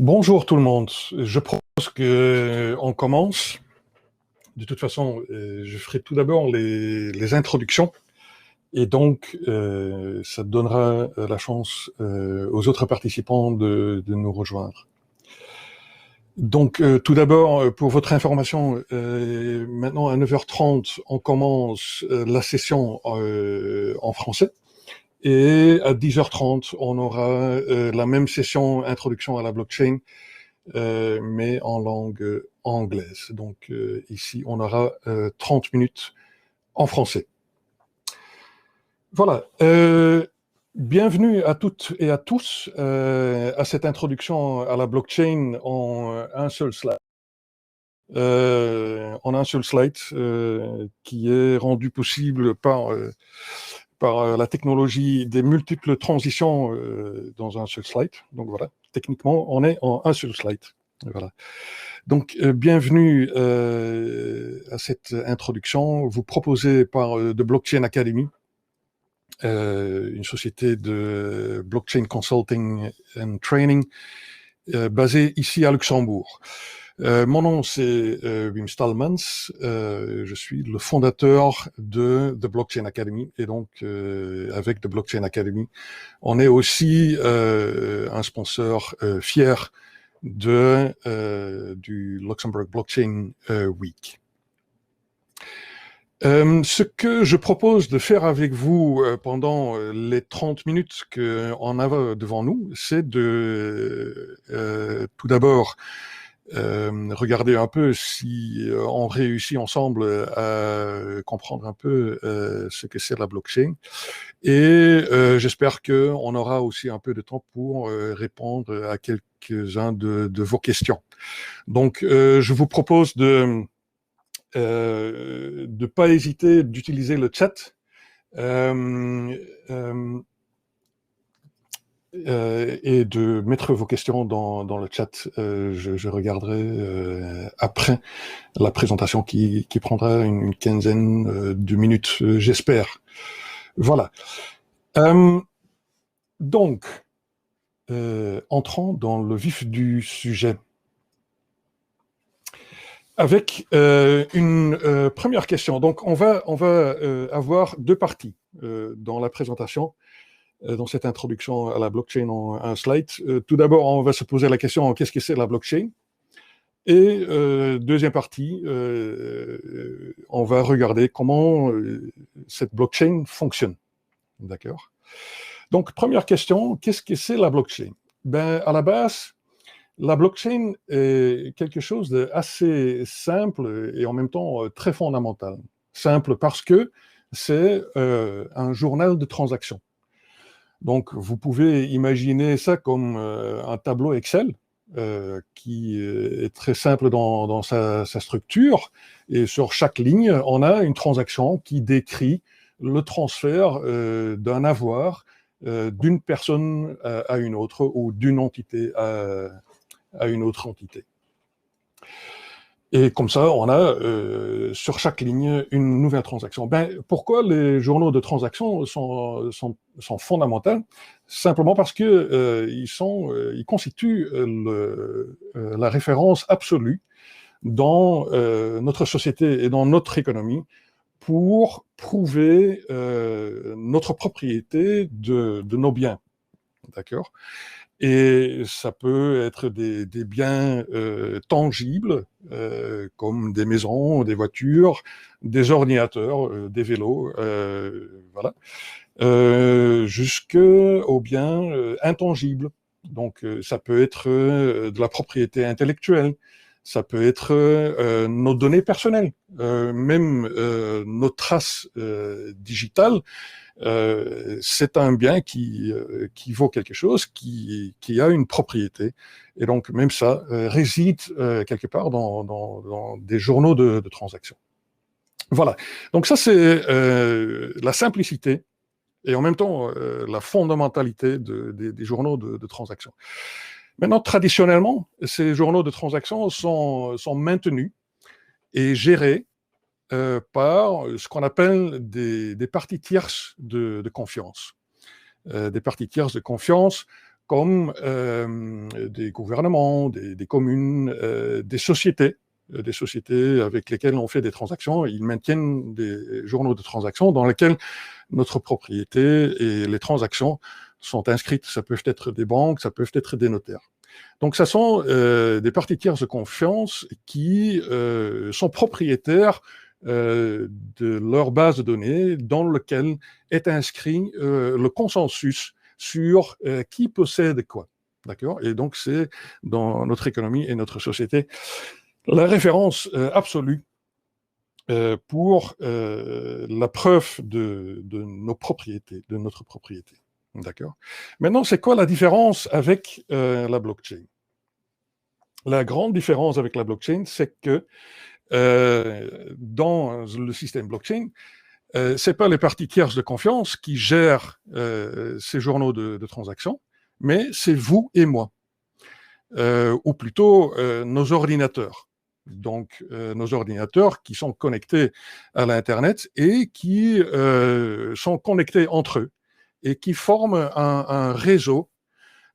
Bonjour tout le monde. Je propose qu'on commence. De toute façon, je ferai tout d'abord les introductions et donc ça donnera la chance aux autres participants de nous rejoindre. Donc tout d'abord, pour votre information, maintenant à 9h30, on commence la session en français. Et à 10h30, on aura la même session introduction à la blockchain, mais en langue anglaise. Donc ici, on aura 30 minutes en français. Voilà. Bienvenue à toutes et à tous à cette introduction à la blockchain en un seul slide. Qui est rendu possible par la technologie des multiples transitions dans un seul slide. Donc voilà, techniquement, on est en un seul slide. Voilà. Donc, bienvenue à cette introduction, vous proposée par The Blockchain Academy, une société de blockchain consulting and training basée ici à Luxembourg. Mon nom, c'est Wim Stalmans. Je suis le fondateur de The Blockchain Academy. Et donc, avec The Blockchain Academy, on est aussi un sponsor fier du Luxembourg Blockchain Week. Ce que je propose de faire avec vous pendant les 30 minutes qu'on a devant nous, c'est de tout d'abord regarder un peu si on réussit ensemble à comprendre un peu ce que c'est la blockchain. Et j'espère qu'on aura aussi un peu de temps pour répondre à quelques-uns de vos questions. Donc, je vous propose de pas hésiter d'utiliser le chat. Et de mettre vos questions dans le chat. Je regarderai après la présentation qui prendra une quinzaine de minutes, j'espère. Voilà. Donc, entrons dans le vif du sujet. Avec une première question. Donc, on va avoir deux parties dans la présentation. Dans cette introduction à la blockchain en un slide. Tout d'abord, on va se poser la question qu'est-ce que c'est la blockchain? Et deuxième partie, on va regarder comment cette blockchain fonctionne. D'accord? Donc, première question, qu'est-ce que c'est la blockchain? Ben, à la base, la blockchain est quelque chose d'assez simple et en même temps très fondamental. Simple parce que c'est un journal de transactions. Donc, vous pouvez imaginer ça comme un tableau Excel qui est très simple dans sa structure. Et sur chaque ligne, on a une transaction qui décrit le transfert d'un avoir d'une personne à une autre ou d'une entité à une autre entité. Et comme ça, on a sur chaque ligne une nouvelle transaction. Ben, pourquoi les journaux de transactions sont fondamentaux? Simplement parce que ils constituent la référence absolue dans notre société et dans notre économie pour prouver notre propriété de nos biens. D'accord? Et ça peut être des biens tangibles, comme des maisons, des voitures, des ordinateurs, des vélos, voilà, jusqu'aux biens intangibles. Donc, ça peut être de la propriété intellectuelle, ça peut être nos données personnelles, même nos traces digitales. C'est un bien qui vaut quelque chose, qui a une propriété. Et donc, même ça réside quelque part dans des journaux de transactions. Voilà. Donc ça, c'est la simplicité et en même temps la fondamentalité des journaux de transactions. Maintenant, traditionnellement, ces journaux de transactions sont maintenus et gérés par ce qu'on appelle des parties tierces de confiance. Des parties tierces de confiance comme des gouvernements, des communes, des sociétés avec lesquelles on fait des transactions. Ils maintiennent des journaux de transactions dans lesquels notre propriété et les transactions sont inscrites. Ça peut être des banques, ça peut être des notaires. Donc, ce sont des parties tierces de confiance qui sont propriétaires de leur base de données dans laquelle est inscrit le consensus sur qui possède quoi. D'accord? Et donc, c'est dans notre économie et notre société la référence absolue pour la preuve de nos propriétés, de notre propriété. D'accord? Maintenant, c'est quoi la différence avec la blockchain? La grande différence avec la blockchain, c'est que dans le système blockchain, c'est pas les parties tierces de confiance qui gèrent ces journaux de transactions, mais c'est vous et moi, ou plutôt nos ordinateurs. Donc, nos ordinateurs qui sont connectés à l'Internet et qui sont connectés entre eux et qui forment un réseau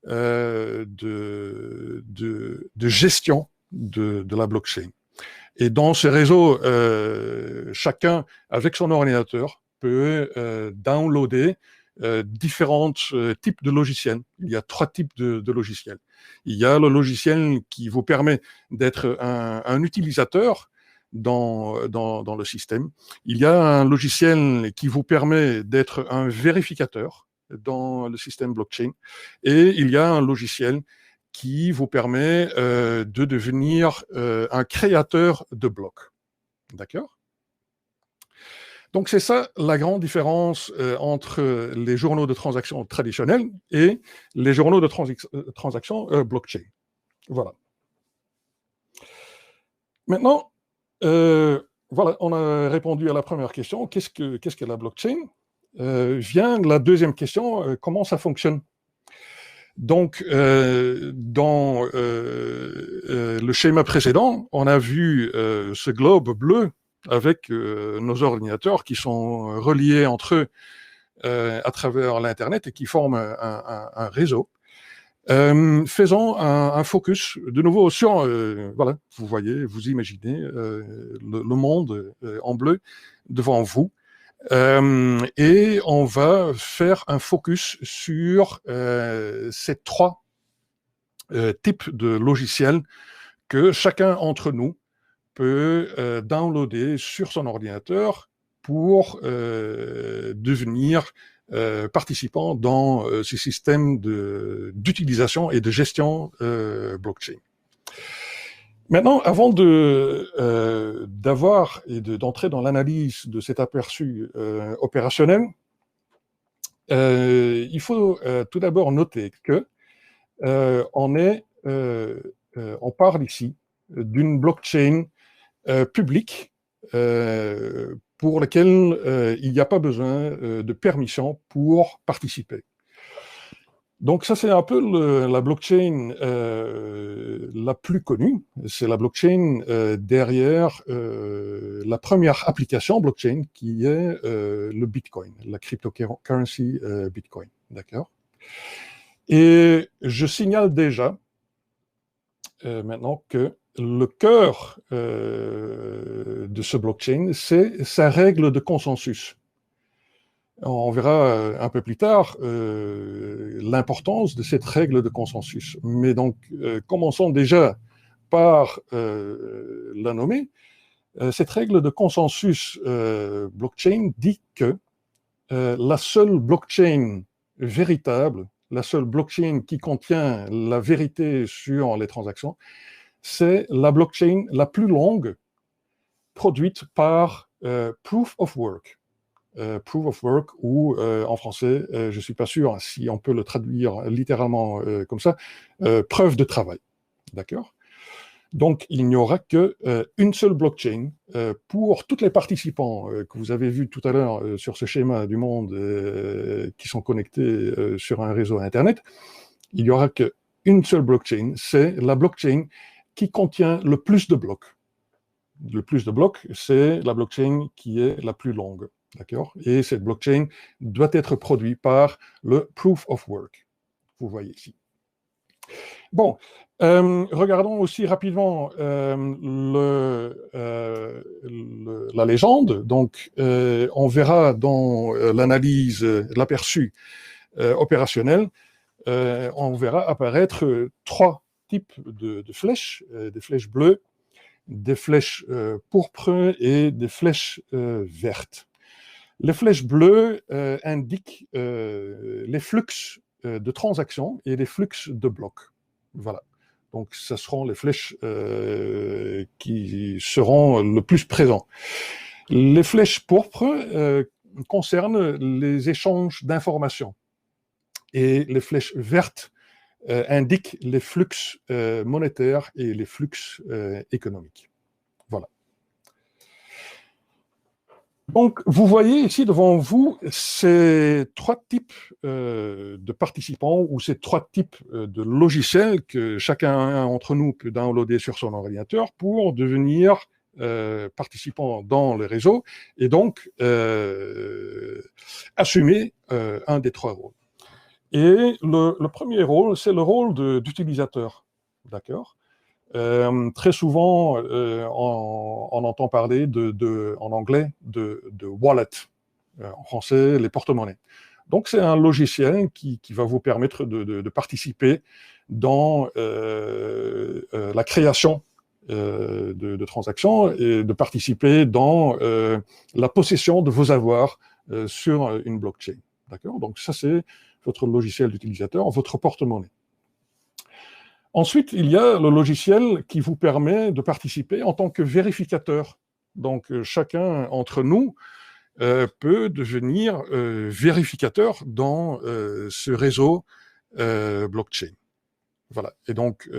de gestion de la blockchain. Et dans ce réseau, chacun, avec son ordinateur, peut downloader différents types de logiciels. Il y a 3 types de logiciels. Il y a le logiciel qui vous permet d'être un utilisateur dans le système. Il y a un logiciel qui vous permet d'être un vérificateur dans le système blockchain. Et il y a un logiciel qui vous permet de devenir un créateur de blocs. D'accord? Donc, c'est ça la grande différence entre les journaux de transactions traditionnels et les journaux de transactions blockchain. Voilà. Maintenant, voilà, on a répondu à la première question. Qu'est-ce que la blockchain? Vient la deuxième question, comment ça fonctionne? Donc, dans le schéma précédent, on a vu ce globe bleu avec nos ordinateurs qui sont reliés entre eux à travers l'Internet et qui forment un réseau. Faisons un focus de nouveau sur, voilà, vous voyez, vous imaginez le monde en bleu devant vous. Et on va faire un focus sur ces 3 types de logiciels que chacun d'entre nous peut downloader sur son ordinateur pour devenir participant dans ce système d'utilisation et de gestion blockchain. Maintenant, avant d'avoir et d'entrer dans l'analyse de cet aperçu opérationnel, il faut tout d'abord noter que on parle ici d'une blockchain publique pour laquelle il n'y a pas besoin de permission pour participer. Donc ça, c'est un peu la blockchain la plus connue. C'est la blockchain derrière la première application blockchain qui est le Bitcoin, la cryptocurrency Bitcoin. D'accord? Et je signale déjà maintenant que le cœur de ce blockchain, c'est sa règle de consensus. On verra un peu plus tard l'importance de cette règle de consensus. Mais donc, commençons déjà par la nommer. Cette règle de consensus blockchain dit que la seule blockchain véritable, la seule blockchain qui contient la vérité sur les transactions, c'est la blockchain la plus longue produite par Proof of Work. Proof of Work, ou en français, je ne suis pas sûr si on peut le traduire littéralement comme ça, preuve de travail. D'accord? Donc, il n'y aura qu'une seule blockchain pour tous les participants que vous avez vus tout à l'heure sur ce schéma du monde qui sont connectés sur un réseau Internet. Il n'y aura qu'une seule blockchain, c'est la blockchain qui contient le plus de blocs. Le plus de blocs, c'est la blockchain qui est la plus longue. D'accord? Et cette blockchain doit être produite par le Proof of Work. Vous voyez ici. Bon, regardons aussi rapidement la légende. Donc, on verra dans l'analyse, l'aperçu opérationnel, on verra apparaître trois types de flèches, des flèches bleues, des flèches pourpres et des flèches vertes. Les flèches bleues indiquent les flux de transactions et les flux de blocs. Voilà. Donc, ce seront les flèches qui seront le plus présents. Les flèches pourpres concernent les échanges d'informations. Et les flèches vertes indiquent les flux monétaires et les flux économiques. Voilà. Donc, vous voyez ici devant vous ces trois types de participants ou ces trois types de logiciels que chacun d'entre nous peut downloader sur son ordinateur pour devenir participant dans le réseau et donc assumer un des trois rôles. Et le premier rôle, c'est le rôle d'utilisateur. D'accord ? Très souvent, on entend parler en anglais de wallet, en français, les porte-monnaies. Donc, c'est un logiciel qui va vous permettre de participer dans la création de transactions et de participer dans la possession de vos avoirs sur une blockchain. D'accord ? Donc, ça, c'est votre logiciel d'utilisateur, votre porte-monnaie. Ensuite, il y a le logiciel qui vous permet de participer en tant que vérificateur. Donc, chacun d'entre nous peut devenir vérificateur dans ce réseau blockchain. Voilà. Et donc,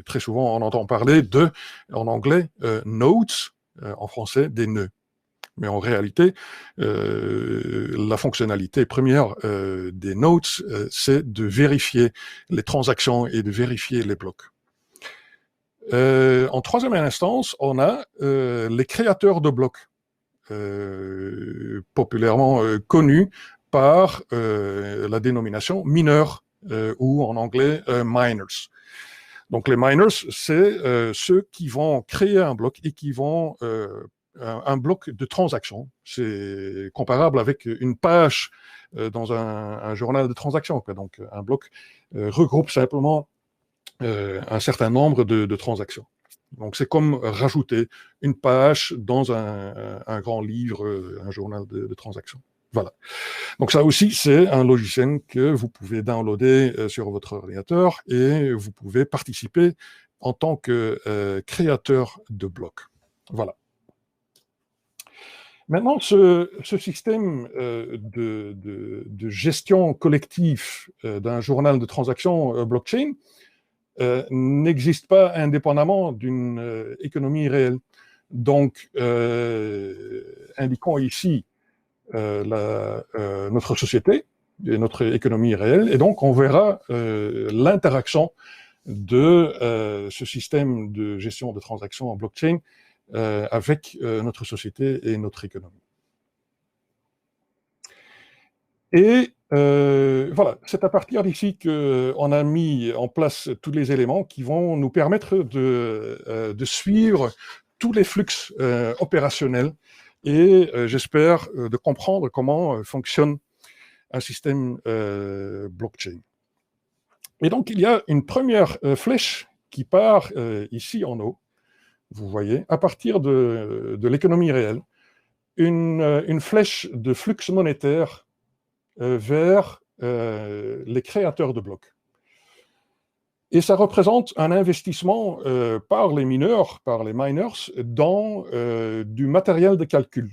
très souvent, on entend parler en anglais, nodes, en français, des nœuds. Mais en réalité, la fonctionnalité première des nodes, c'est de vérifier les transactions et de vérifier les blocs. En troisième instance, on a les créateurs de blocs, populairement connus par la dénomination mineurs, ou en anglais miners. Donc les miners, c'est ceux qui vont créer un bloc et qui vont un bloc de transactions. C'est comparable avec une page dans un journal de transactions. Donc, un bloc regroupe simplement un certain nombre de transactions. Donc, c'est comme rajouter une page dans un grand livre, un journal de transactions. Voilà. Donc, ça aussi, c'est un logiciel que vous pouvez downloader sur votre ordinateur et vous pouvez participer en tant que créateur de blocs. Voilà. Maintenant, ce système de gestion collective d'un journal de transactions blockchain n'existe pas indépendamment d'une économie réelle. Donc, indiquons ici notre société et notre économie réelle, et donc on verra l'interaction de ce système de gestion de transactions en blockchain avec notre société et notre économie. Et voilà, c'est à partir d'ici qu'on a mis en place tous les éléments qui vont nous permettre de suivre tous les flux opérationnels et j'espère de comprendre comment fonctionne un système blockchain. Et donc, il y a une première flèche qui part ici en haut, vous voyez, à partir de l'économie réelle, une flèche de flux monétaire vers les créateurs de blocs. Et ça représente un investissement par les mineurs, par les miners, dans du matériel de calcul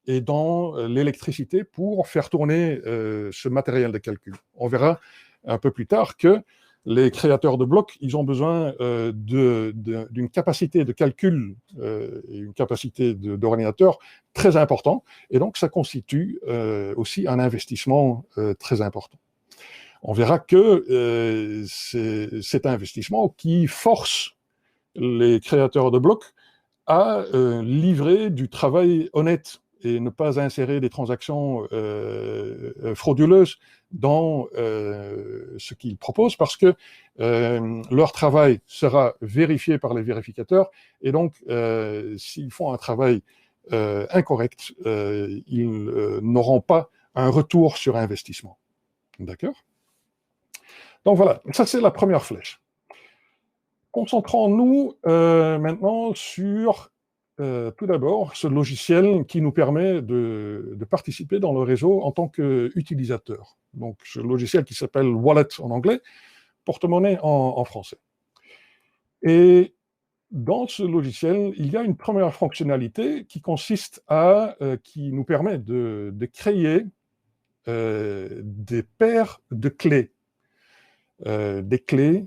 et dans l'électricité pour faire tourner ce matériel de calcul. On verra un peu plus tard que les créateurs de blocs, ils ont besoin d'une capacité de calcul et une capacité d'ordinateur très important, et donc ça constitue aussi un investissement très important. On verra que c'est cet investissement qui force les créateurs de blocs à livrer du travail honnête et ne pas insérer des transactions frauduleuses dans ce qu'ils proposent, parce que leur travail sera vérifié par les vérificateurs, et donc s'ils font un travail incorrect, ils n'auront pas un retour sur investissement. D'accord? Donc voilà, ça c'est la première flèche. Concentrons-nous maintenant sur, tout d'abord, ce logiciel qui nous permet de participer dans le réseau en tant qu'utilisateur. Donc, ce logiciel qui s'appelle Wallet en anglais, porte-monnaie en français. Et dans ce logiciel, il y a une première fonctionnalité qui consiste qui nous permet de créer des paires de clés, des clés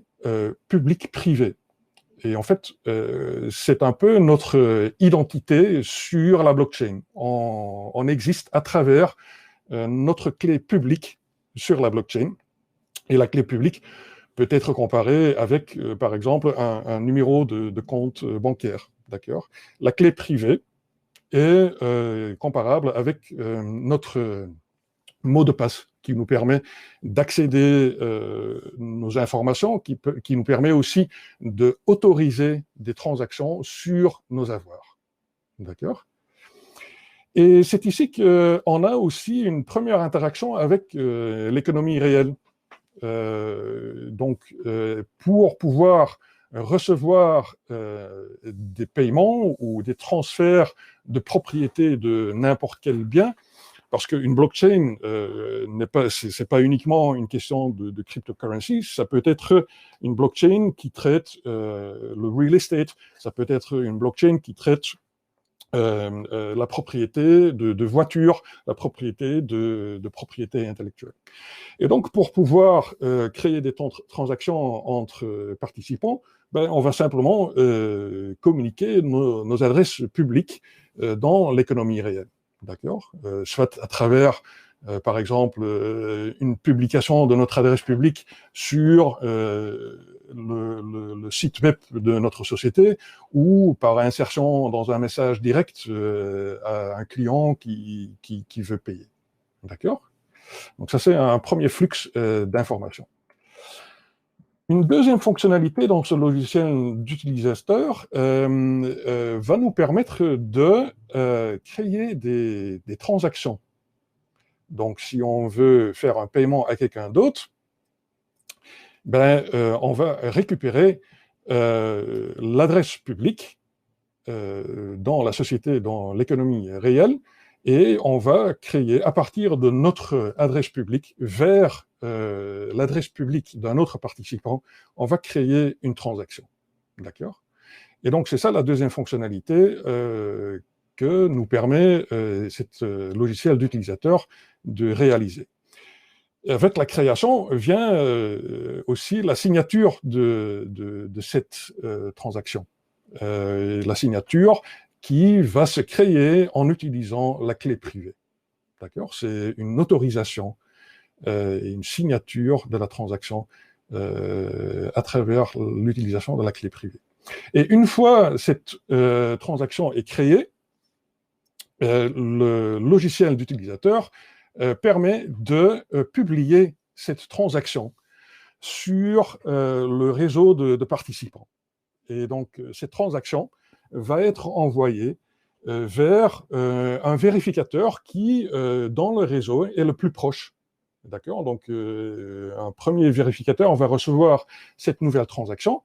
publiques-privées. Et en fait, c'est un peu notre identité sur la blockchain. On existe à travers notre clé publique sur la blockchain. Et la clé publique peut être comparée avec, par exemple, un numéro de compte bancaire. D'accord ? La clé privée est comparable avec notre mot de passe qui nous permet d'accéder nos informations, qui nous permet aussi d'autoriser des transactions sur nos avoirs. D'accord ? Et c'est ici qu'on a aussi une première interaction avec l'économie réelle. Donc, pour pouvoir recevoir des paiements ou des transferts de propriété de n'importe quel bien, parce qu'une blockchain c'est pas uniquement une question de cryptocurrency, ça peut être une blockchain qui traite le real estate, ça peut être une blockchain qui traite la propriété de voitures, la propriété de propriété intellectuelle. Et donc, pour pouvoir créer des transactions entre participants, on va simplement communiquer nos adresses publiques dans l'économie réelle. D'accord ? Soit à travers, par exemple, une publication de notre adresse publique sur le site web de notre société, ou par insertion dans un message direct à un client qui veut payer. D'accord ? Donc ça, c'est un premier flux d'informations. Une deuxième fonctionnalité dans ce logiciel d'utilisateur va nous permettre de créer des transactions. Donc, si on veut faire un paiement à quelqu'un d'autre, on va récupérer l'adresse publique dans la société, dans l'économie réelle, et on va créer, à partir de notre adresse publique, vers l'adresse publique d'un autre participant, on va créer une transaction. D'accord ? Et donc, c'est ça la deuxième fonctionnalité que nous permet ce logiciel d'utilisateur de réaliser. Avec la création vient aussi la signature de cette transaction. La signature qui va se créer en utilisant la clé privée. D'accord ? C'est une autorisation et une signature de la transaction à travers l'utilisation de la clé privée. Et une fois cette transaction est créée, le logiciel d'utilisateur permet de publier cette transaction sur le réseau de participants. Et donc, cette transaction va être envoyée vers un vérificateur qui, dans le réseau, est le plus proche. D'accord ? Donc, un premier vérificateur, on va recevoir cette nouvelle transaction.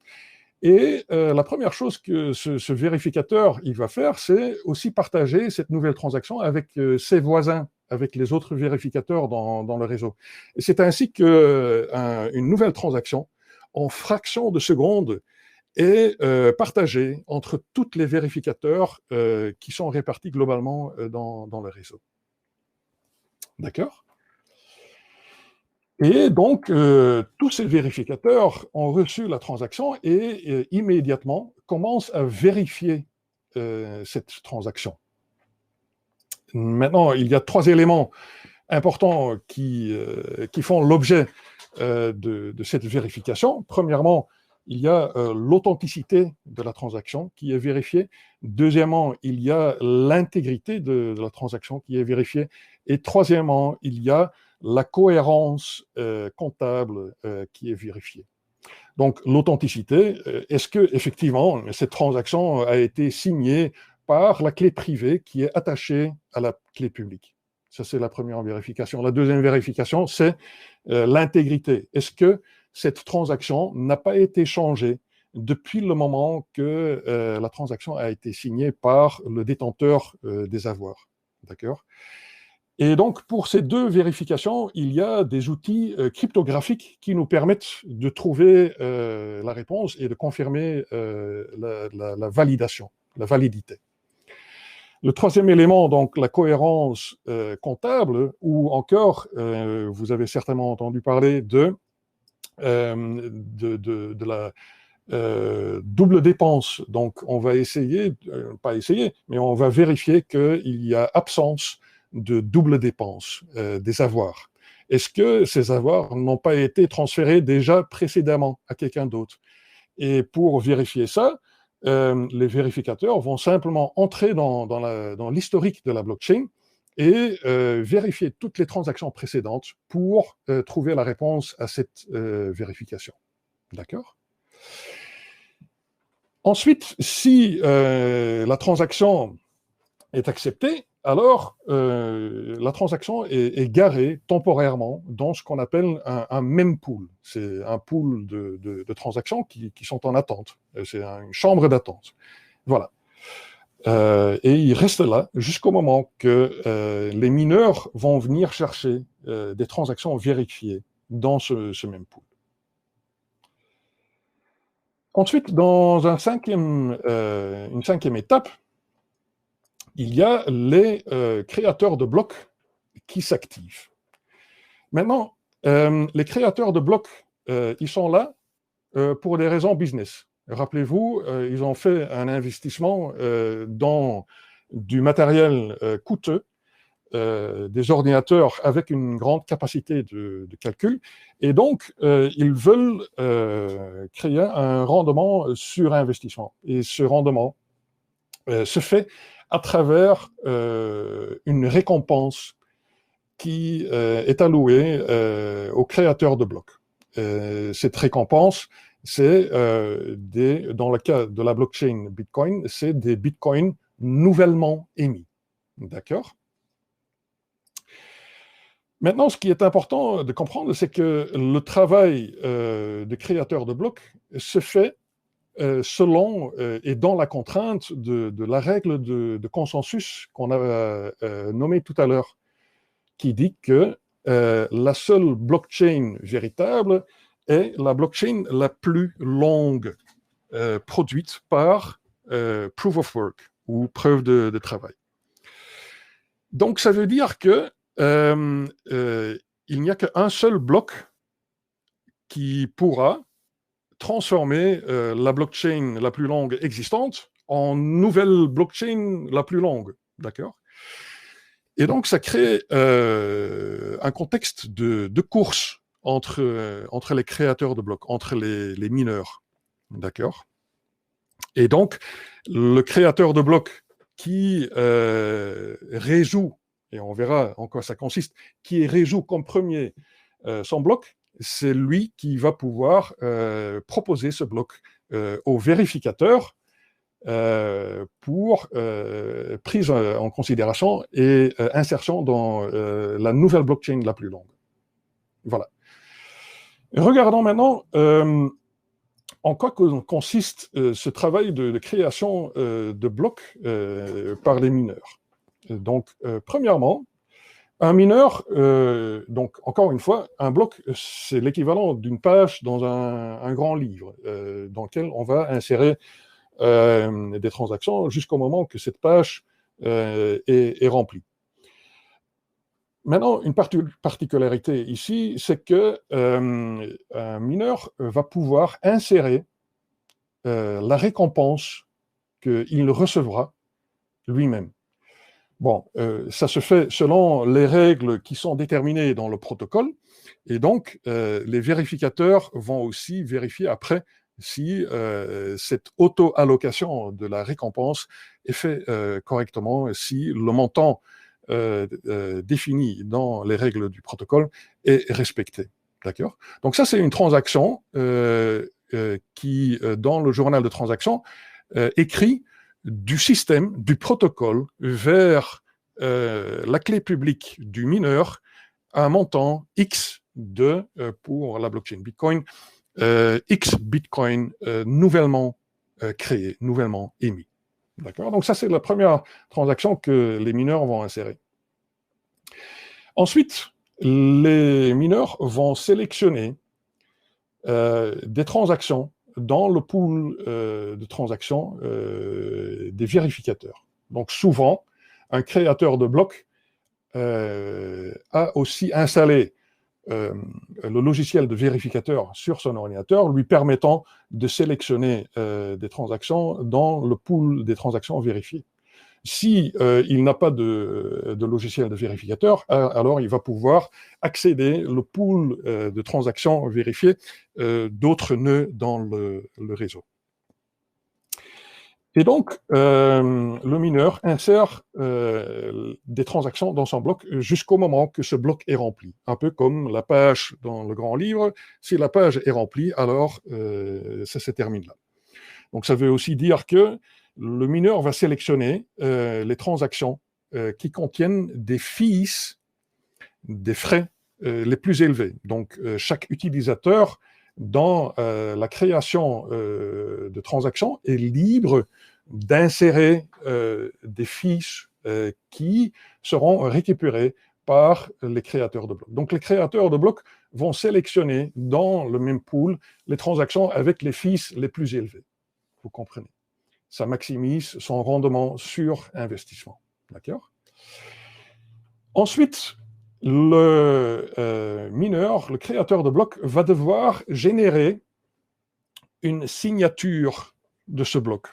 Et la première chose que ce vérificateur il va faire, c'est aussi partager cette nouvelle transaction avec ses voisins, avec les autres vérificateurs dans le réseau. Et c'est ainsi qu'une nouvelle transaction, en fraction de seconde, est partagée entre tous les vérificateurs qui sont répartis globalement dans le réseau. D'accord ? Et donc, tous ces vérificateurs ont reçu la transaction et immédiatement commencent à vérifier cette transaction. Maintenant, il y a 3 éléments importants qui font l'objet de cette vérification. Premièrement, il y a l'authenticité de la transaction qui est vérifiée. Deuxièmement, il y a l'intégrité de la transaction qui est vérifiée. Et troisièmement, il y a la cohérence comptable qui est vérifiée. Donc, l'authenticité, est-ce que effectivement cette transaction a été signée par la clé privée qui est attachée à la clé publique? Ça, c'est la première vérification. La deuxième vérification, c'est l'intégrité. Est-ce que cette transaction n'a pas été changée depuis le moment que la transaction a été signée par le détenteur des avoirs? D'accord? Et donc, pour ces deux vérifications, il y a des outils cryptographiques qui nous permettent de trouver la réponse et de confirmer la validation, la validité. Le troisième élément, donc la cohérence comptable, ou encore, vous avez certainement entendu parler de la double dépense. Donc, on va essayer, pas essayer, mais on va vérifier qu'il y a absence de double dépense des avoirs. Est-ce que ces avoirs n'ont pas été transférés déjà précédemment à quelqu'un d'autre? Et pour vérifier ça, les vérificateurs vont simplement entrer dans l'historique de la blockchain et vérifier toutes les transactions précédentes pour trouver la réponse à cette vérification. D'accord? Ensuite, si la transaction est acceptée, alors la transaction est garée temporairement dans ce qu'on appelle un mempool. C'est un pool de transactions qui sont en attente. C'est une chambre d'attente. Voilà. Et il reste là jusqu'au moment que les mineurs vont venir chercher des transactions vérifiées dans ce mempool. Ensuite, dans une cinquième étape, il y a les créateurs de blocs qui s'activent. Maintenant, les créateurs de blocs, ils sont là pour des raisons business. Rappelez-vous, ils ont fait un investissement dans du matériel coûteux, des ordinateurs avec une grande capacité de calcul, et donc ils veulent créer un rendement sur investissement. Et ce rendement se fait à travers une récompense qui est allouée aux créateurs de blocs. Cette récompense, c'est dans le cas de la blockchain Bitcoin, c'est des bitcoins nouvellement émis. D'accord? Maintenant, ce qui est important de comprendre, c'est que le travail de créateur de blocs se fait selon et dans la contrainte de la règle de consensus qu'on a nommée tout à l'heure, qui dit que la seule blockchain véritable est la blockchain la plus longue produite par proof of work ou preuve de travail. Donc, ça veut dire que il n'y a qu'un seul bloc qui pourra transformer la blockchain la plus longue existante en nouvelle blockchain la plus longue. D'accord? Et donc, ça crée un contexte de course entre les créateurs de blocs, entre les mineurs. D'accord? Et donc, le créateur de blocs qui résout, et on verra en quoi ça consiste, qui résout comme premier son bloc, c'est lui qui va pouvoir proposer ce bloc au vérificateur pour prise en considération et insertion dans la nouvelle blockchain la plus longue. Voilà. Regardons maintenant en quoi consiste ce travail de création de blocs par les mineurs. Donc, premièrement, un mineur, donc encore une fois, un bloc, c'est l'équivalent d'une page dans un grand livre dans lequel on va insérer des transactions jusqu'au moment que cette page est remplie. Maintenant, une particularité ici, c'est que un mineur va pouvoir insérer la récompense qu'il recevra lui-même. Bon, ça se fait selon les règles qui sont déterminées dans le protocole, et donc les vérificateurs vont aussi vérifier après si cette auto-allocation de la récompense est faite correctement, si le montant défini dans les règles du protocole est respecté. D'accord? Donc ça, c'est une transaction qui, dans le journal de transaction, écrit du système, du protocole vers la clé publique du mineur un montant X pour la blockchain Bitcoin, X Bitcoin nouvellement créé, nouvellement émis. D'accord? Donc ça, c'est la première transaction que les mineurs vont insérer. Ensuite, les mineurs vont sélectionner des transactions dans le pool de transactions des vérificateurs. Donc souvent, un créateur de bloc a aussi installé le logiciel de vérificateur sur son ordinateur, lui permettant de sélectionner des transactions dans le pool des transactions vérifiées. Si il n'a pas de logiciel de vérificateur, alors il va pouvoir accéder le pool de transactions vérifiées d'autres nœuds dans le réseau. Et donc, le mineur insère des transactions dans son bloc jusqu'au moment que ce bloc est rempli. Un peu comme la page dans le grand livre. Si la page est remplie, alors ça se termine là. Donc, ça veut aussi dire que le mineur va sélectionner les transactions qui contiennent des fees, des frais les plus élevés. Donc, chaque utilisateur, dans la création de transactions, est libre d'insérer des fiches qui seront récupérées par les créateurs de blocs. Donc, les créateurs de blocs vont sélectionner dans le même pool les transactions avec les fees les plus élevés. Vous comprenez? Ça maximise son rendement sur investissement. D'accord? Ensuite, le mineur, le créateur de bloc, va devoir générer une signature de ce bloc.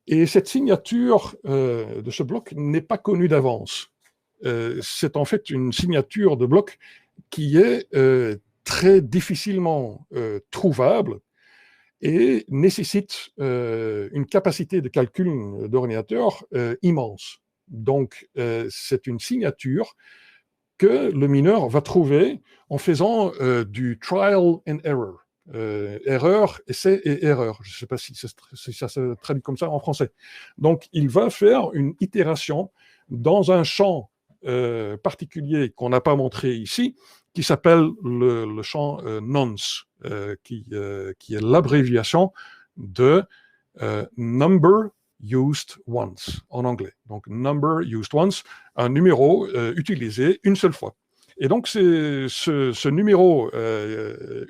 Et cette signature de ce bloc n'est pas connue d'avance. C'est en fait une signature de bloc qui est très difficilement trouvable et nécessite une capacité de calcul d'ordinateur immense. Donc, c'est une signature que le mineur va trouver en faisant du trial and error. Erreur, essai et erreur. Je ne sais pas si ça se traduit comme ça en français. Donc, il va faire une itération dans un champ particulier qu'on n'a pas montré ici, qui s'appelle le champ nonce, qui est l'abréviation de number used once en anglais. Donc, number used once, un numéro utilisé une seule fois. Et donc, c'est ce numéro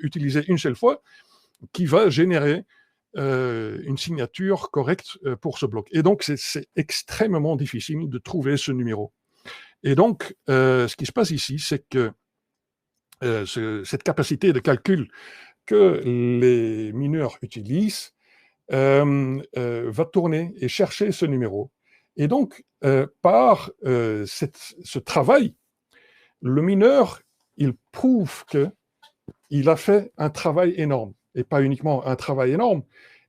utilisé une seule fois qui va générer une signature correcte pour ce bloc. Et donc, c'est extrêmement difficile de trouver ce numéro. Et donc, ce qui se passe ici, c'est que cette capacité de calcul que les mineurs utilisent va tourner et chercher ce numéro. Et donc, par ce travail, le mineur, il prouve qu'il a fait un travail énorme. Et pas uniquement un travail énorme,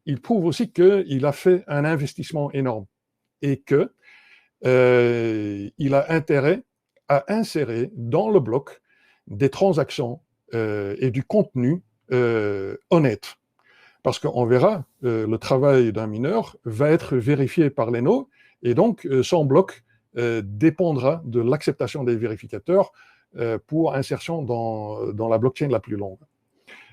il prouve aussi qu'il a fait un investissement énorme. Et qu'il a intérêt à insérer dans le bloc des transactions et du contenu honnête. Parce qu'on verra, le travail d'un mineur va être vérifié par les nœuds, et donc son bloc dépendra de l'acceptation des vérificateurs pour insertion dans la blockchain la plus longue.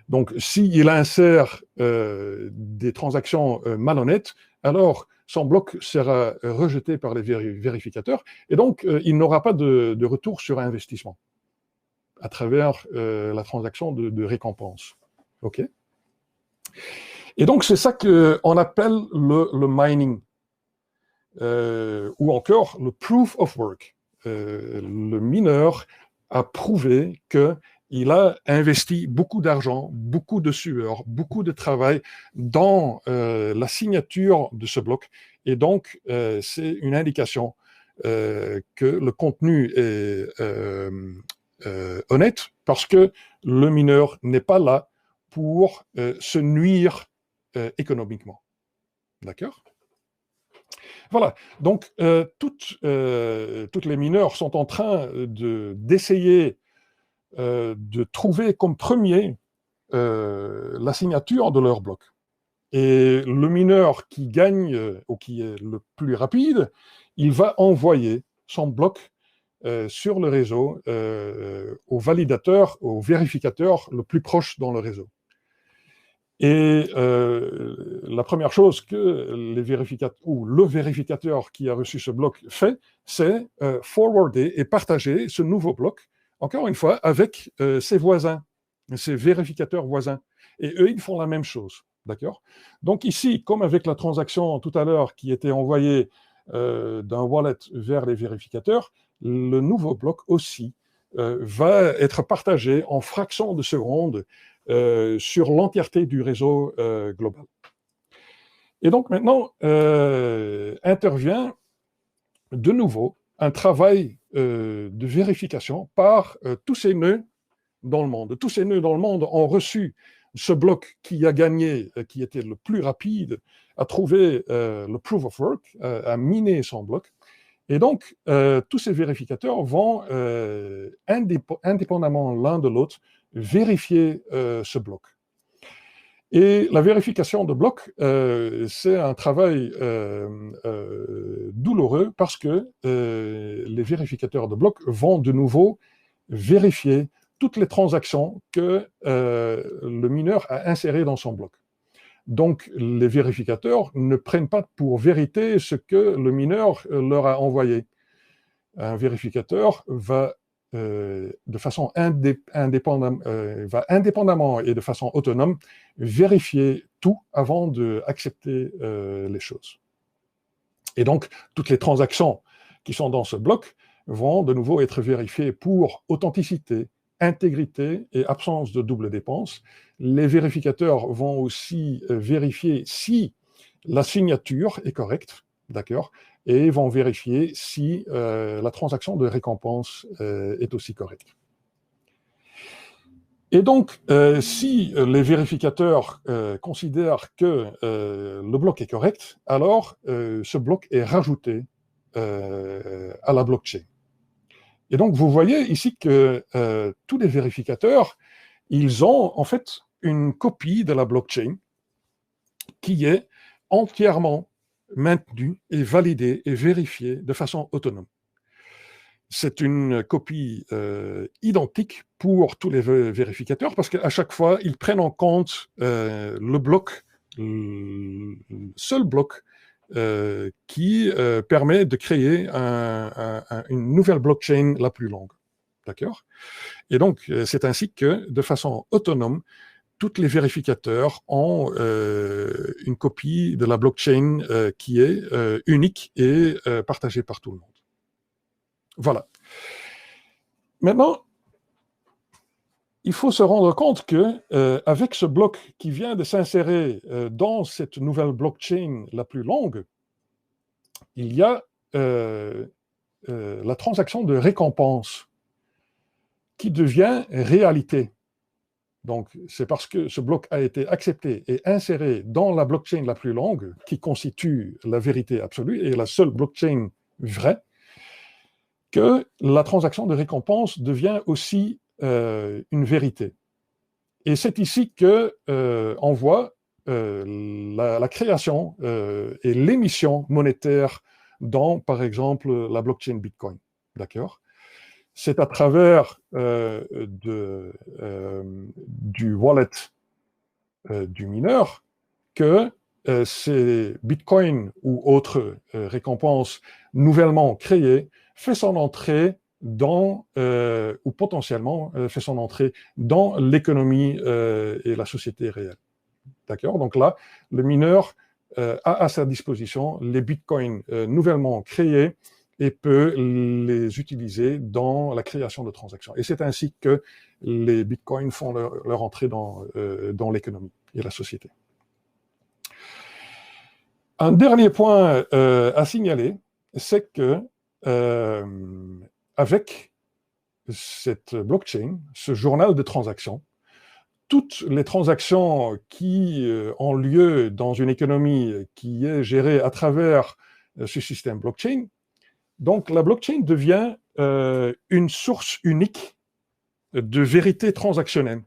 Donc, s'il insère des transactions malhonnêtes, alors son bloc sera rejeté par les vérificateurs, et donc il n'aura pas de retour sur investissement à travers la transaction de récompense. OK? Et donc, c'est ça qu'on appelle le mining, ou encore le proof of work. Le mineur a prouvé qu'il a investi beaucoup d'argent, beaucoup de sueur, beaucoup de travail dans la signature de ce bloc. Et donc, c'est une indication que le contenu est honnête, parce que le mineur n'est pas là pour se nuire économiquement. D'accord? Voilà. Donc, toutes les mineurs sont en train d'essayer de trouver comme premier la signature de leur bloc. Et le mineur qui gagne, ou qui est le plus rapide, il va envoyer son bloc sur le réseau au validateur, au vérificateur le plus proche dans le réseau. Et la première chose que les vérificateurs, ou le vérificateur qui a reçu ce bloc fait, c'est forwarder et partager ce nouveau bloc, encore une fois, avec ses voisins, ses vérificateurs voisins. Et eux, ils font la même chose. D'accord? Donc ici, comme avec la transaction tout à l'heure qui était envoyée d'un wallet vers les vérificateurs, le nouveau bloc aussi va être partagé en fractions de secondes sur l'entièreté du réseau global. Et donc maintenant intervient de nouveau un travail de vérification par tous ces nœuds dans le monde. Tous ces nœuds dans le monde ont reçu ce bloc qui a gagné, qui était le plus rapide, à trouver le proof of work, à miner son bloc. Et donc, tous ces vérificateurs vont, indépendamment l'un de l'autre, vérifier ce bloc. Et la vérification de bloc, c'est un travail douloureux parce que les vérificateurs de bloc vont de nouveau vérifier toutes les transactions que le mineur a insérées dans son bloc. Donc, les vérificateurs ne prennent pas pour vérité ce que le mineur leur a envoyé. Un vérificateur va, de façon indépendamment et de façon autonome, vérifier tout avant d'accepter les choses. Et donc, toutes les transactions qui sont dans ce bloc vont de nouveau être vérifiées pour authenticité, intégrité et absence de double dépense. Les vérificateurs vont aussi vérifier si la signature est correcte, d'accord, et vont vérifier si la transaction de récompense est aussi correcte. Et donc, si les vérificateurs considèrent que le bloc est correct, alors ce bloc est rajouté à la blockchain. Et donc, vous voyez ici que tous les vérificateurs, ils ont en fait une copie de la blockchain qui est entièrement maintenue et validée et vérifiée de façon autonome. C'est une copie identique pour tous les vérificateurs parce qu'à chaque fois, ils prennent en compte le bloc, le seul bloc qui permet de créer une nouvelle blockchain la plus longue. D'accord? Et donc, c'est ainsi que, de façon autonome, tous les vérificateurs ont une copie de la blockchain qui est unique et partagée par tout le monde. Voilà. Maintenant, il faut se rendre compte que avec ce bloc qui vient de s'insérer dans cette nouvelle blockchain la plus longue, il y a la transaction de récompense qui devient réalité. Donc, c'est parce que ce bloc a été accepté et inséré dans la blockchain la plus longue, qui constitue la vérité absolue et la seule blockchain vraie, que la transaction de récompense devient aussi une vérité. Et c'est ici qu'on voit la création et l'émission monétaire dans, par exemple, la blockchain Bitcoin. D'accord ? C'est à travers du wallet du mineur que ces bitcoins ou autres récompenses nouvellement créées fait son entrée dans, ou potentiellement fait son entrée dans l'économie et la société réelle. D'accord ? Donc là, le mineur a à sa disposition les bitcoins nouvellement créés et peut les utiliser dans la création de transactions. Et c'est ainsi que les bitcoins font leur entrée dans l'économie et la société. Un dernier point à signaler, c'est que avec cette blockchain, ce journal de transactions, toutes les transactions qui ont lieu dans une économie qui est gérée à travers ce système blockchain, donc la blockchain devient une source unique de vérité transactionnelle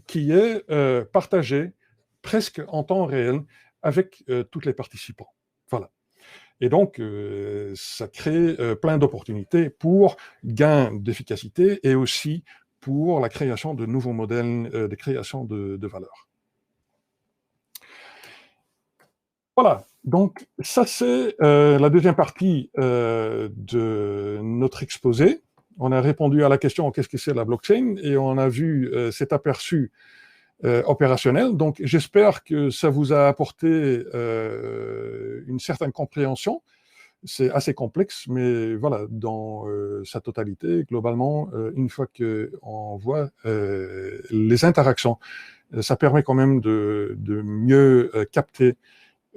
qui est partagée presque en temps réel avec tous les participants. Voilà. Et donc, ça crée plein d'opportunités pour gain d'efficacité et aussi pour la création de nouveaux modèles de création de valeur. Voilà, donc ça c'est la deuxième partie de notre exposé. On a répondu à la question qu'est-ce que c'est la blockchain et on a vu cet aperçu opérationnel. Donc j'espère que ça vous a apporté une certaine compréhension. C'est assez complexe, mais voilà, dans sa totalité, globalement, une fois qu'on voit les interactions, ça permet quand même de mieux capter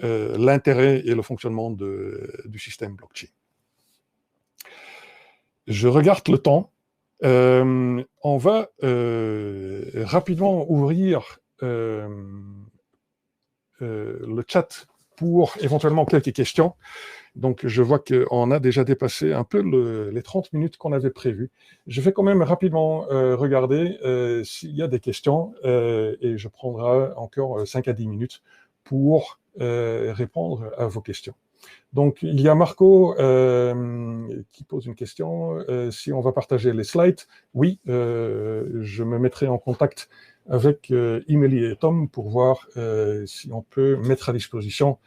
l'intérêt et le fonctionnement du système blockchain. Je regarde le temps. On va rapidement ouvrir le chat pour éventuellement quelques questions. Donc, je vois qu'on a déjà dépassé un peu les 30 minutes qu'on avait prévues. Je vais quand même rapidement regarder s'il y a des questions et je prendrai encore 5 à 10 minutes pour répondre à vos questions. Donc, il y a Marco qui pose une question. Si on va partager les slides, oui, je me mettrai en contact avec Emily et Tom pour voir si on peut mettre à disposition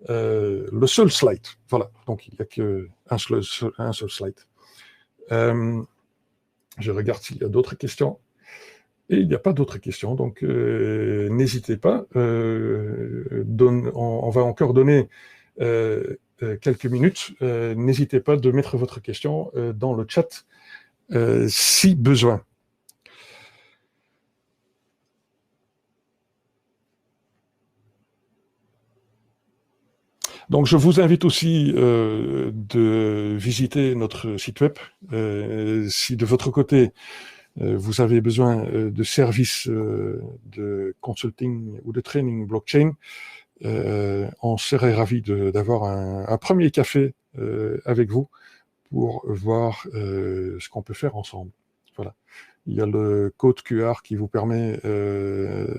le seul slide. Voilà, donc il n'y a qu'un seul slide. Je regarde s'il y a d'autres questions. Et il n'y a pas d'autres questions, donc n'hésitez pas. On va encore donner quelques minutes. N'hésitez pas de mettre votre question dans le chat si besoin. Donc, je vous invite aussi de visiter notre site web. Si de votre côté, vous avez besoin de services de consulting ou de training blockchain, on serait ravis d'avoir un premier café avec vous pour voir ce qu'on peut faire ensemble. Voilà. Il y a le code QR qui vous permet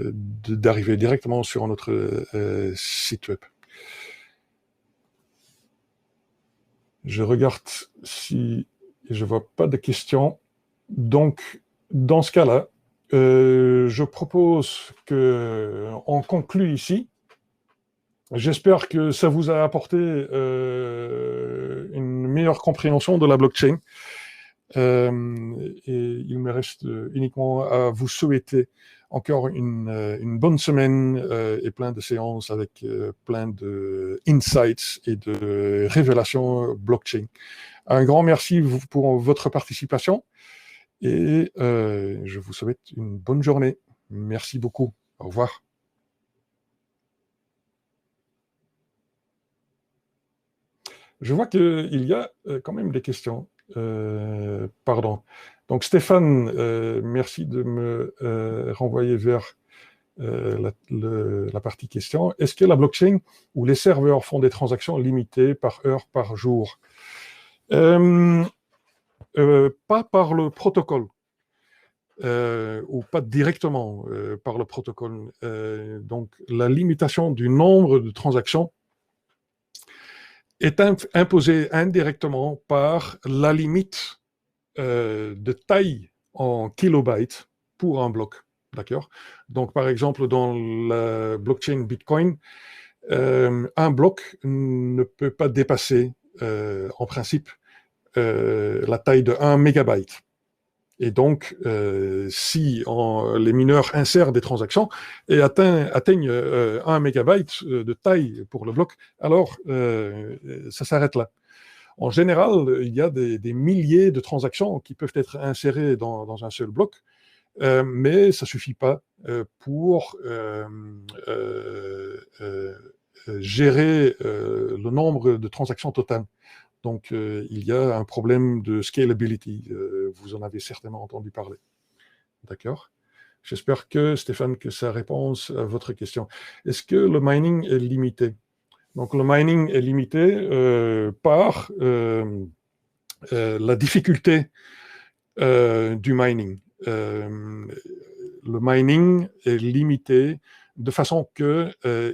d'arriver directement sur notre site web. Je regarde si je ne vois pas de questions. Donc, dans ce cas-là, je propose qu'on conclue ici. J'espère que ça vous a apporté une meilleure compréhension de la blockchain. Et il me reste uniquement à vous souhaiter encore une bonne semaine et plein de séances avec plein de insights et de révélations blockchain. Un grand merci pour votre participation et je vous souhaite une bonne journée. Merci beaucoup. Au revoir. Je vois qu'il y a quand même des questions. Pardon. Donc Stéphane, merci de me renvoyer vers la partie question. Est-ce que la blockchain ou les serveurs font des transactions limitées par heure, par jour? Pas par le protocole. Ou pas directement par le protocole. Donc la limitation du nombre de transactions est imposée indirectement par la limite de taille en kilobytes pour un bloc. D'accord? Donc, par exemple, dans la blockchain Bitcoin, un bloc ne peut pas dépasser, en principe, la taille de 1 mégabyte. Et donc, si les mineurs insèrent des transactions et atteignent 1 mégabyte de taille pour le bloc, alors ça s'arrête là. En général, il y a des milliers de transactions qui peuvent être insérées dans un seul bloc, mais ça ne suffit pas pour gérer le nombre de transactions totales. Donc, il y a un problème de scalability. Vous en avez certainement entendu parler. D'accord? J'espère que, Stéphane, que ça répond à votre question. Est-ce que le mining est limité? Donc, le mining est limité par la difficulté du mining. Le mining est limité de façon que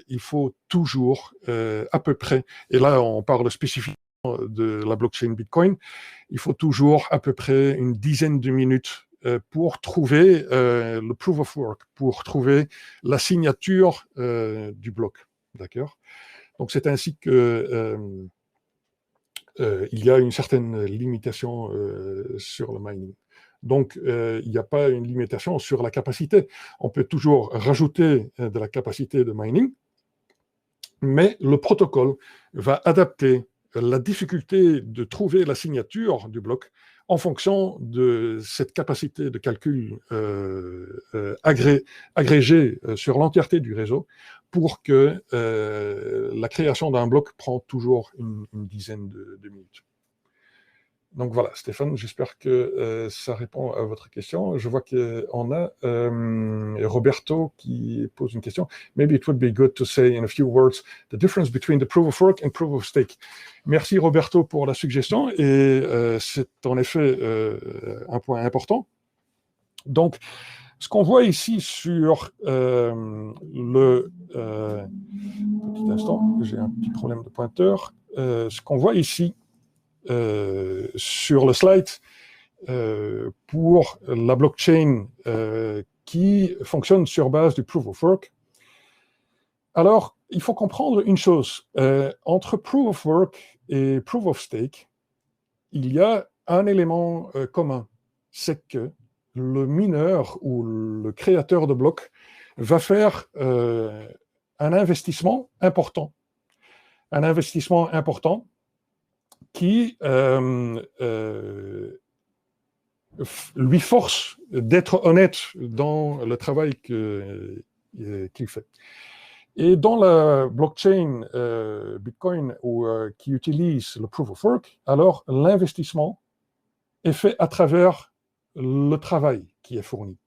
il faut toujours à peu près, et là on parle spécifiquement de la blockchain Bitcoin, il faut toujours à peu près une dizaine de minutes pour trouver le proof of work, pour trouver la signature du bloc. D'accord? Donc c'est ainsi que il y a une certaine limitation sur le mining. Donc, il n'y a pas une limitation sur la capacité. On peut toujours rajouter de la capacité de mining, mais le protocole va adapter la difficulté de trouver la signature du bloc en fonction de cette capacité de calcul agrégée sur l'entièreté du réseau pour que la création d'un bloc prend toujours une dizaine de minutes. Donc voilà, Stéphane, j'espère que ça répond à votre question. Je vois qu'on a Roberto qui pose une question. Maybe it would be good to say in a few words the difference between the proof of work and proof of stake. Merci Roberto pour la suggestion et c'est en effet un point important. Donc, ce qu'on voit ici sur le... petit instant, j'ai un petit problème de pointeur. Ce qu'on voit ici sur le slide pour la blockchain qui fonctionne sur base du proof of work. Alors, il faut comprendre une chose. Entre proof of work et proof of stake, il y a un élément commun. C'est que le mineur ou le créateur de blocs va faire un investissement important. Un investissement important qui lui force d'être honnête dans le travail qu'il fait. Et dans la blockchain Bitcoin qui utilise le proof of work, alors l'investissement est fait à travers le travail qui est fourni.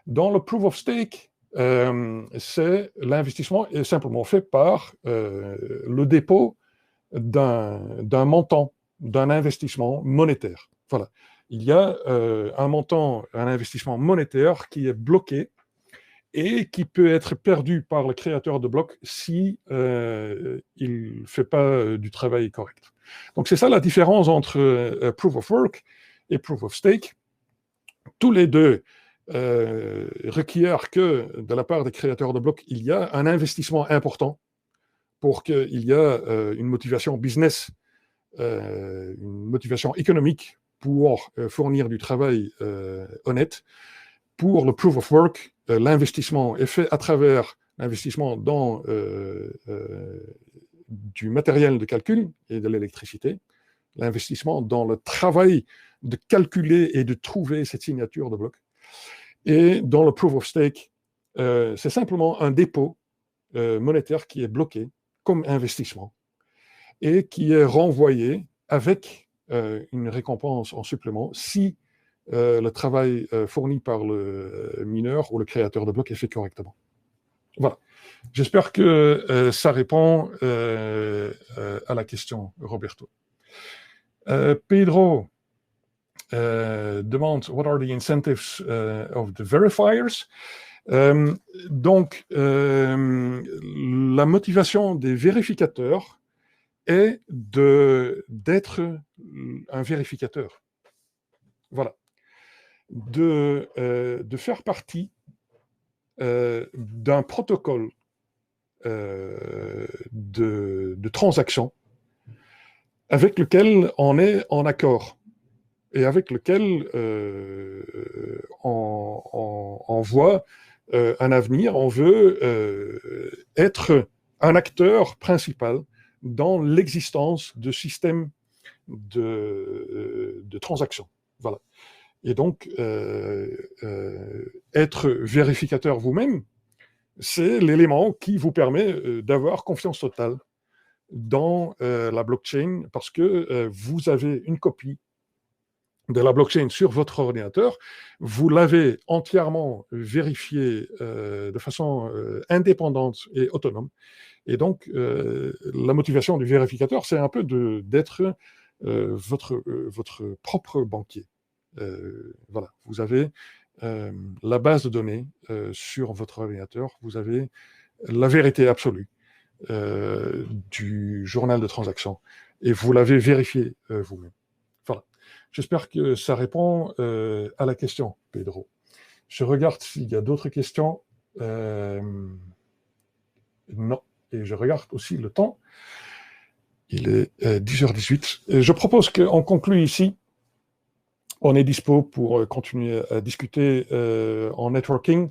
Dans le proof of stake, l'investissement est simplement fait par le dépôt d'un montant, d'un investissement monétaire. Voilà. Il y a un montant, un investissement monétaire qui est bloqué et qui peut être perdu par le créateur de blocs si il ne fait pas du travail correct. Donc c'est ça la différence entre proof of work et proof of stake. Tous les deux requièrent que de la part des créateurs de blocs, il y a un investissement important pour qu'il y ait une motivation business, une motivation économique pour fournir du travail honnête. Pour le proof of work, l'investissement est fait à travers l'investissement dans du matériel de calcul et de l'électricité, l'investissement dans le travail de calculer et de trouver cette signature de bloc. Et dans le proof of stake, c'est simplement un dépôt monétaire qui est bloqué comme investissement et qui est renvoyé avec une récompense en supplément si le travail fourni par le mineur ou le créateur de bloc est fait correctement. Voilà. J'espère que ça répond à la question, Roberto. Pedro demande what are the incentives of the verifiers? Donc, la motivation des vérificateurs est d'être un vérificateur. Voilà. De faire partie d'un protocole de transaction avec lequel on est en accord et avec lequel on voit un avenir, on veut être un acteur principal dans l'existence de systèmes de transactions. Voilà. Et donc, être vérificateur vous-même, c'est l'élément qui vous permet d'avoir confiance totale dans la blockchain parce que vous avez une copie de la blockchain sur votre ordinateur, vous l'avez entièrement vérifié de façon indépendante et autonome. Et donc, la motivation du vérificateur, c'est un peu d'être votre propre banquier. Voilà, vous avez la base de données sur votre ordinateur, vous avez la vérité absolue du journal de transaction et vous l'avez vérifié vous-même. Voilà. J'espère que ça répond à la question, Pedro. Je regarde s'il y a d'autres questions. Non. Et je regarde aussi le temps. Il est 10h18. Je propose qu'on conclue ici. On est dispo pour continuer à discuter en networking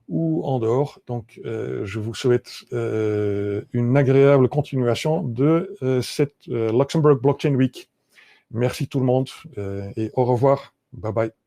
ou en dehors. Donc, je vous souhaite une agréable continuation de cette Luxembourg Blockchain Week. Merci tout le monde et au revoir. Bye bye.